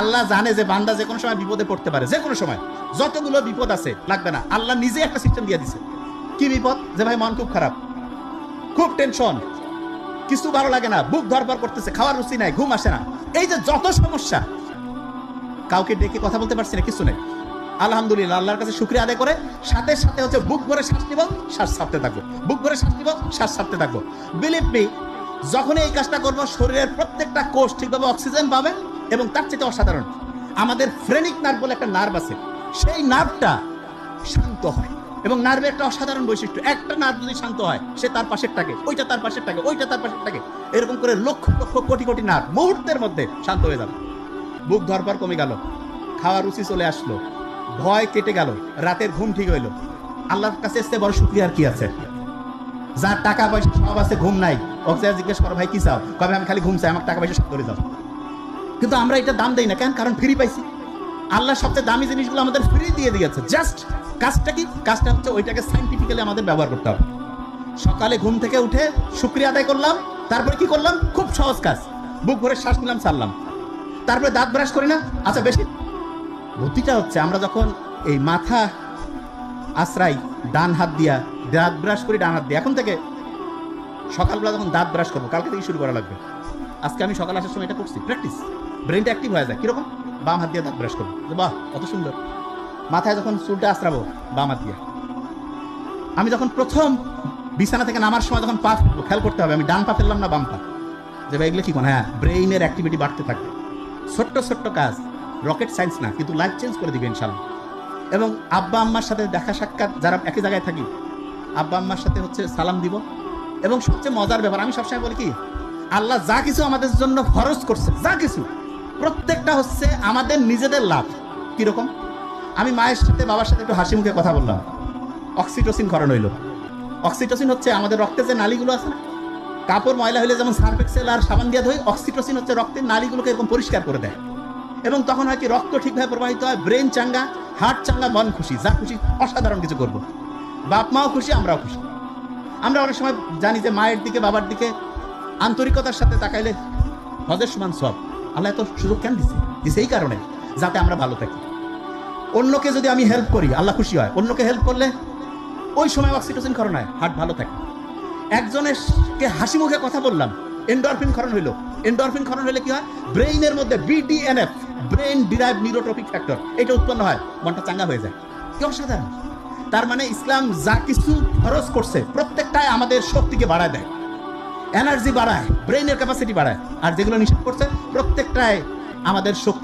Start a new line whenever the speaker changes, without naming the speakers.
আল্লাহ জানে যে বান্দা যে কোনো সময় বিপদে পড়তে পারে, যে কোনো সময় যতগুলো বিপদ আছে লাগবে না, আল্লাহ নিজে একটা সিস্টেম দিয়ে দিছে। কি বিপদ? যে ভাই মন খুব খারাপ, খুব টেনশন, কিছু ভালো লাগে না, বুক ধরপড় করতেছে, খাওয়ার রুচি নাই, ঘুম আসে না, এই যে যত সমস্যা, কাউকে ডেকে কথা বলতে পারছি না, কিছু নেই, আলহামদুলিল্লাহ আল্লাহর কাছে শুকরিয়া আদায় করে সাথে সাথে হচ্ছে বুক ভরে শ্বাস নিব, শ্বাস ছাড়তে থাকবো, বুক ভরে শ্বাস নিব, শ্বাস ছাড়তে থাকবো। বিলিভ মি, যখন এই কাজটা করবো শরীরের প্রত্যেকটা কোষ ঠিকভাবে অক্সিজেন পাবে। এবং তার চেয়ে অসাধারণ, আমাদের ফ্রেনিক নার্ভ বলে একটা নার্ভ আছে, সেই নার্ভটা শান্ত হয়। এবং নার্ভের একটা অসাধারণ বৈশিষ্ট্য, একটা নার্ভ যদি শান্ত হয় সে তার পাশের থাকে, ওইটা তার পাশের থাকে, ওইটা তার পাশের থাকে, এরকম করে লক্ষ লক্ষ কোটি কোটি নার্ভ মুহূর্তের মধ্যে শান্ত হয়ে যাবে। বুক ধরপড় কমে গেল, খাওয়ার রুচি চলে আসলো, ভয় কেটে গেল, রাতের ঘুম ঠিক হইলো। আল্লাহর কাছে এসে বড় শুকরিয়া আর কি আছে? যার টাকা পয়সা সব আছে, ঘুম নাই, ওকে জিজ্ঞেস করো ভাই কি চাও, কবে আমি খালি ঘুম চাই, আমার টাকা পয়সা সব করে যাও। কিন্তু আমরা এটা দাম দেই না কেন? কারণ ফ্রি পাইছি। আল্লাহ সবচেয়ে দামি জিনিসগুলো আমাদের ফ্রি দিয়ে দিয়েছে। জাস্ট কাজটা কি? কাজটা হচ্ছে ওইটাকে সাইন্টিফিক্যালি আমাদের ব্যবহার করতে হবে। সকালে ঘুম থেকে উঠে শুকরিয়া আদায় করলাম, তারপরে কি করলাম? খুব সহজ কাজ, বুক ভরে শ্বাস নিলাম, ছাড়লাম, তারপরে দাঁত ব্রাশ করি না। আচ্ছা, বেশি বুদ্ধিটা হচ্ছে আমরা যখন এই মাথা আশ্রাই ডান হাত দিয়া, দাঁত ব্রাশ করি ডান হাত দিয়ে। এখন থেকে সকালবেলা যখন দাঁত ব্রাশ করবো, কালকে থেকে শুরু করা লাগবে। আজকে আমি সকালে আসার সময় এটা করছি, প্র্যাকটিস, ব্রেনটা অ্যাক্টিভ হয়ে যায়। কিরকম? বাম হাত দিয়ে দাঁত ব্রাশ করবো, বাহ কত সুন্দর। মাথায় যখন চুলটা আশ্রাবো, বাম হাত দিয়ে। আমি যখন প্রথম বিছানা থেকে নামার সময় যখন পা ফেলবো, খেয়াল করতে হবে আমি ডান পা ফেললাম না বাম পা। যে ভাই এগুলো কি কোন? হ্যাঁ, ব্রেইনের অ্যাক্টিভিটি বাড়তে থাকবে। ছোট্ট ছোট্ট কাজ, রকেট সায়েন্স না, কিন্তু লাইফ চেঞ্জ করে দিবে ইনশাল্লাহ। এবং আব্বা আম্মার সাথে দেখা সাক্ষাৎ, যারা একই জায়গায় থাকি, আব্বা আম্মার সাথে হচ্ছে সালাম দিব। এবং সবচেয়ে মজার ব্যাপার, আমি সবসময় বলি কি, আল্লাহ যা কিছু আমাদের জন্য ফরজ করছে, যা কিছু, প্রত্যেকটা হচ্ছে আমাদের নিজেদের লাভ। কিরকম? আমি মায়ের সাথে বাবার সাথে একটু হাসি মুখে কথা বললাম, অক্সিটোসিন ক্ষরণ হইল। অক্সিটোসিন হচ্ছে আমাদের রক্তের যে নালীগুলো আছে না, কাপড় ময়লা হইলে যেমন সার্ফ এক্সেল আর সাবান দিয়ে ধুই, অক্সিটোসিন হচ্ছে রক্তের নালীগুলোকে এরকম পরিষ্কার করে দেয়। এবং তখন হয় কি, রক্ত ঠিকভাবে প্রবাহিত হয়, ব্রেন চাঙ্গা, হার্ট চাঙ্গা, মন খুশি, যা খুশি অসাধারণ কিছু করবো। বাপ মাও খুশি, আমরাও খুশি। আমরা অনেক সময় জানি যে মায়ের দিকে বাবার দিকে আন্তরিকতার সাথে তাকাইলে হজের সমান সব। আল্লাহ এত সুযোগ কেন দিছে? এই কারণে যাতে আমরা ভালো থাকি। অন্যকে যদি আমি হেল্প করি, আল্লাহ খুশি হয়। অন্যকে হেল্প করলে ওই সময় অক্সিটোসিন ক্ষরণ হয়, হার্ট ভালো থাকে। একজনেরকে হাসি মুখে কথা বললাম, এন্ডরফিন ক্ষরণ হইলো। এন্ডরফিন ক্ষরণ হলে কি হয়? ব্রেইনের মধ্যে BDNF, brain derive neurotrophic factor, এটা উৎপন্ন হয়, মনটা চাঙ্গা হয়ে যায়। কি অসাধারণ! তার মানে ইসলাম যা কিছু ফরজ করছে প্রত্যেকটাই আমাদের শক্তিকে বাড়ায় দেয়, এনার্জি বাড়ায়, ব্রেইনের ক্যাপাসিটি বাড়ায়। আর যেগুলো নিষেধ করছে প্রত্যেকটাই আমাদের শক্তি